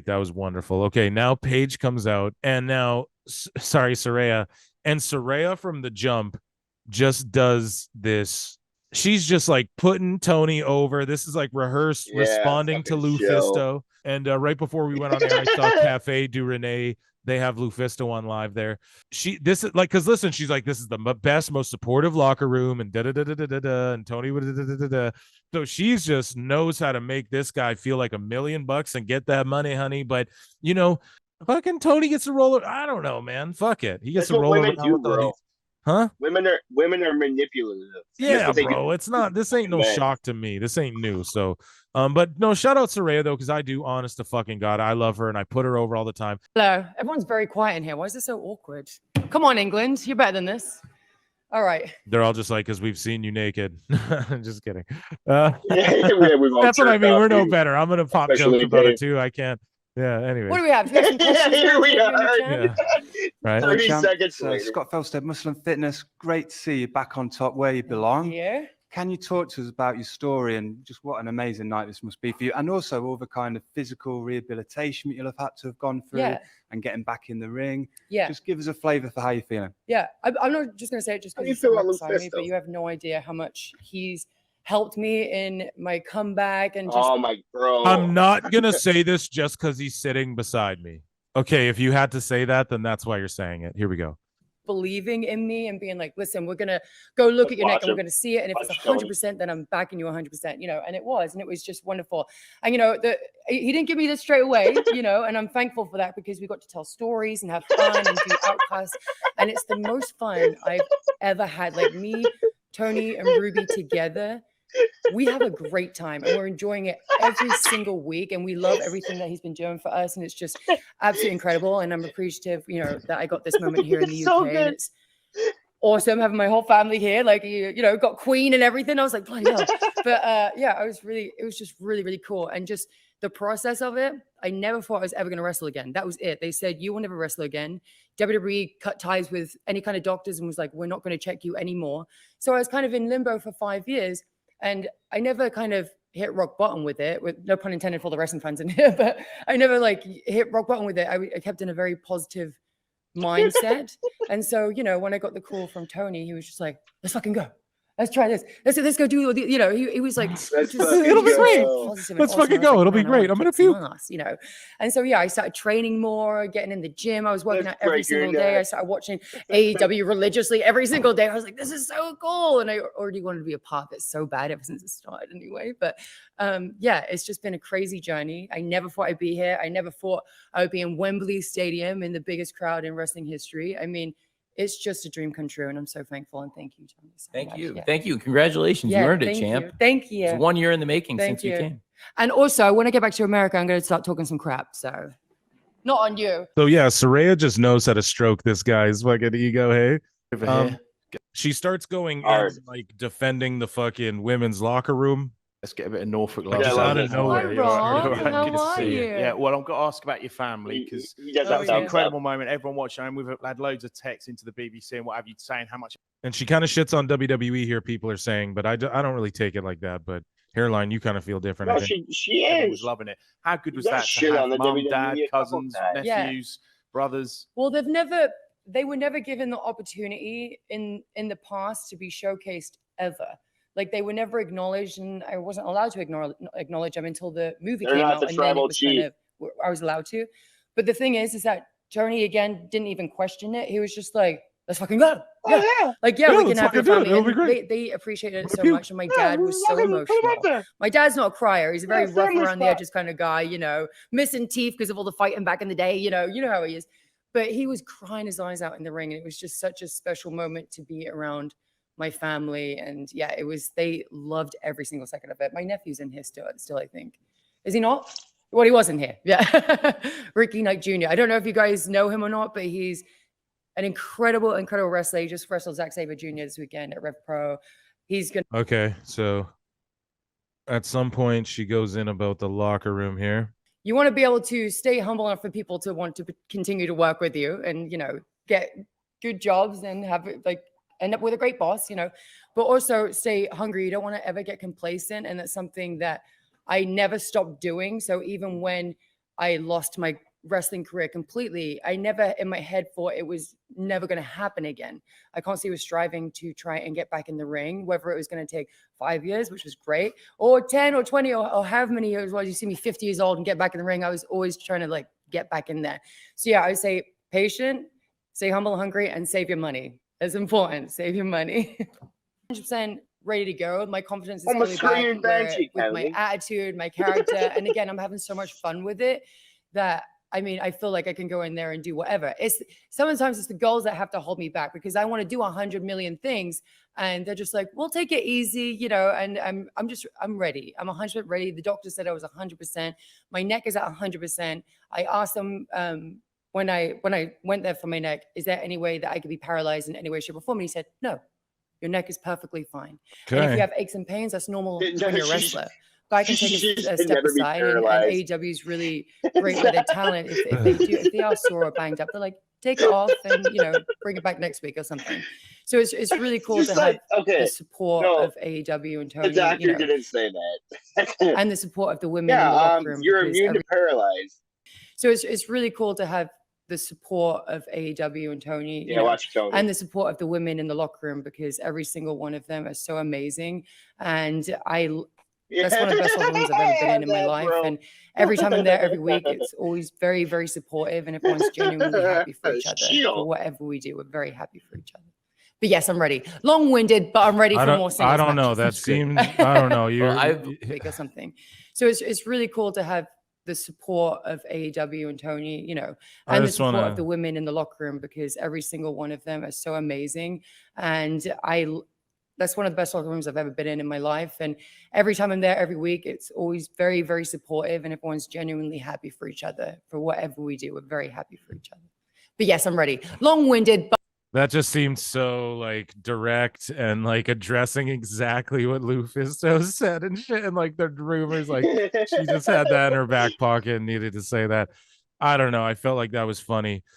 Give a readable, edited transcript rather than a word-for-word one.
That was wonderful. Okay, now Paige comes out, and now, sorry, Saraya. And Saraya from the jump just does this. She's just like putting Tony over. This is like rehearsed responding to Lufisto. And right before we went on air, I saw Cafe du Rene. They have Lufisto on live there. This is like, because listen, she's like, this is the best, most supportive locker room, and da da da da da da, and Tony da da da da. So she's just knows how to make this guy feel like $1 million and get that money, honey. But you know, fucking Tony gets to roll. I don't know, man. Fuck it. He gets to roll around with all these. Huh? Women are manipulative. Yeah, bro. It's not. This ain't no shock to me. This ain't new. So, but no, shout out Saraya though, because I do, honest to fucking God, I love her and I put her over all the time. Hello. Everyone's very quiet in here. Why is this so awkward? Come on, England. You're better than this. All right. They're all just like, because we've seen you naked. Just kidding. We've all That's what I mean. We're no better. I'm gonna pop jokes about Dave. it too. I can't. Yeah. Anyway. What do we have? Do we have some questions? Here we are. Yeah. Right. 30 seconds later. Scott Felstead, Muscle and Fitness. Great to see you back on top where you belong. Yeah. Can you talk to us about your story and just what an amazing night this must be for you, and also all the kind of physical rehabilitation that you'll have had to have gone through and getting back in the ring? Yeah. Just give us a flavour for how you're feeling. Yeah. I'm not just going to say it just How because do you feel he's about beside me, Lufisto? but you have no idea how much he's helped me in my comeback and just Oh my bro. I'm not gonna say this just because he's sitting beside me. Okay, if you had to say that, then that's why you're saying it. Here we go. believing in me and being like, listen, we're going to go look at your neck and we're him. going to see it. And if Watch it's Tony. 100%, then I'm backing you 100%, you know, and it was just wonderful. And, you know, he didn't give me this straight away, you know, and I'm thankful for that because we got to tell stories and have fun and do outcasts. And it's the most fun I've ever had. Like me, Tony and Ruby together. We have a great time and we're enjoying it every single week. And we love everything that he's been doing for us. And it's just absolutely incredible. And I'm appreciative, you know, that I got this moment here in the So UK. good. And it's awesome having my whole family here. Like, you know, got Queen and everything. I was like, bloody hell. But yeah, it was just really, really cool. And just the process of it, I never thought I was ever going to wrestle again. That was it. They said, you will never wrestle again. WWE cut ties with any kind of doctors and was like, we're not going to check you anymore. So I was kind of in limbo for 5 years. And I never kind of hit rock bottom with it, with no pun intended for the wrestling fans in here, but I never like hit rock bottom with it. I kept in a very positive mindset. And so, you know, when I got the call from Tony, he was just like, let's fucking go. Let's try this. Let's go do, you know, he was like, It'll be great. Let's fucking go. It'll be great. I'm going to feel, you know. And so, yeah, I started training more, getting in the gym. I was working out every single day. I started watching AEW religiously every single day. I was like, this is so cool. And I already wanted to be a part of it so bad ever since it started anyway. But yeah, it's just been a crazy journey. I never thought I'd be here. I never thought I would be in Wembley Stadium in the biggest crowd in wrestling history. I mean, it's just a dream come true, and I'm so thankful. And thank you, Tony. So Thank much. you. Yeah. Thank you. Congratulations. You earned it, champ. You. Thank you. It's 1 year in the making Thank since you came. And also, when I get back to America, I'm going to start talking some crap. So, not on you. So yeah, Saraya just knows how to stroke this guy's fucking ego. Hey, she starts going in, like defending the fucking women's locker room. Let's get a bit of Norfolk Just out of nowhere. Hi, Rob. Good How to are see you? Yeah, well, I've got to ask about your family because He does Oh, it's that an yeah. incredible moment. Everyone watching, and we've had loads of texts into the BBC and what have you saying how much. And she kind of shits on WWE here, people are saying, but I don't really take it like that. But Hairline, you kind of feel different. No, I think. she Everyone was is. loving it. How good was You gotta that shit to on have the mum, WWE dad, a couple cousins, times. Yeah. nephews, brothers? Well, they were never given the opportunity in the past to be showcased ever. Like they were never acknowledged, and I wasn't allowed to acknowledge them until the movie They're came not out, the and then it tribal was chief. kind of I was allowed to. But the thing is that Tony again didn't even question it. He was just like, "Let's fucking go." Yeah. Like, yeah, Yeah, we let's can have your fucking do it. family. It'll be And great. they appreciated it What so if you- much, and my dad was so emotional. My dad's not a crier. He's a very rough around the edges kind of guy, you know, missing teeth because of all the fighting back in the day, you know how he is. But he was crying his eyes out in the ring, and it was just such a special moment to be around my family. And yeah, they loved every single second of it. My nephew's in here still, I think. Is he not? Well, he was in here. Yeah. Ricky Knight Jr. I don't know if you guys know him or not, but he's an incredible wrestler. He just wrestled Zack Sabre Jr. this weekend at Rev Pro. He's going to. Okay, so at some point she goes in about the locker room here. You want to be able to stay humble enough for people to want to continue to work with you and, you know, get good jobs and have like end up with a great boss, you know, but also stay hungry. You don't want to ever get complacent. And that's something that I never stopped doing. So even when I lost my wrestling career completely. I never in my head thought it was never going to happen again. I constantly was striving to try and get back in the ring, whether it was going to take 5 years, which was great, or 10 or 20 or however many years was. You see me 50 years old and get back in the ring. I was always trying to like get back in there. So yeah, I would say patient, stay humble and hungry, and save your money. That's important. Save your money. 100% ready to go. My confidence is really back with my attitude, my character. And again, I'm having so much fun with it that I mean, I feel like I can go in there and do whatever. Sometimes it's the goals that have to hold me back because I want to do 100 million things. And they're just like, we'll take it easy, you know, and I'm ready. I'm 100% ready. The doctor said I was 100%. My neck is at 100%. I asked them when I went there for my neck, is there any way that I could be paralyzed in any way, shape, or form? And he said, no, your neck is perfectly fine. Okay. And if you have aches and pains, that's normal when you're a wrestler. But I can take a step aside, and AEW is really great with their talent. If they are sore or banged up, they're like, take it off and, you know, bring it back next week or something. So it's really cool to have the support of AEW and Tony. The doctor you know, didn't say that. And the support of the women in the locker room. You're immune to paralyzed. So it's really cool to have the support of AEW and Tony. Yeah, watch Tony. And the support of the women in the locker room because every single one of them are so amazing. And that's one of the best rooms I've ever been in my life. And every time I'm there every week, it's always very, very supportive. And everyone's genuinely happy for each other. For whatever we do, we're very happy for each other. But yes, I'm ready. Long-winded, but I'm ready for more singles. I don't know. That seems, I don't know. Or something. So it's really cool to have the support of AEW and Tony, you know, and the support of the women in the locker room because every single one of them are so amazing. And that's one of the best locker rooms I've ever been in my life. And every time I'm there every week, it's always very, very supportive and everyone's genuinely happy for each other. For whatever we do, we're very happy for each other. But yes, I'm ready. Long-winded, but that just seems so like direct and like addressing exactly what Lufisto said and shit. And like the rumors, like she just had that in her back pocket and needed to say that. I don't know. I felt like that was funny.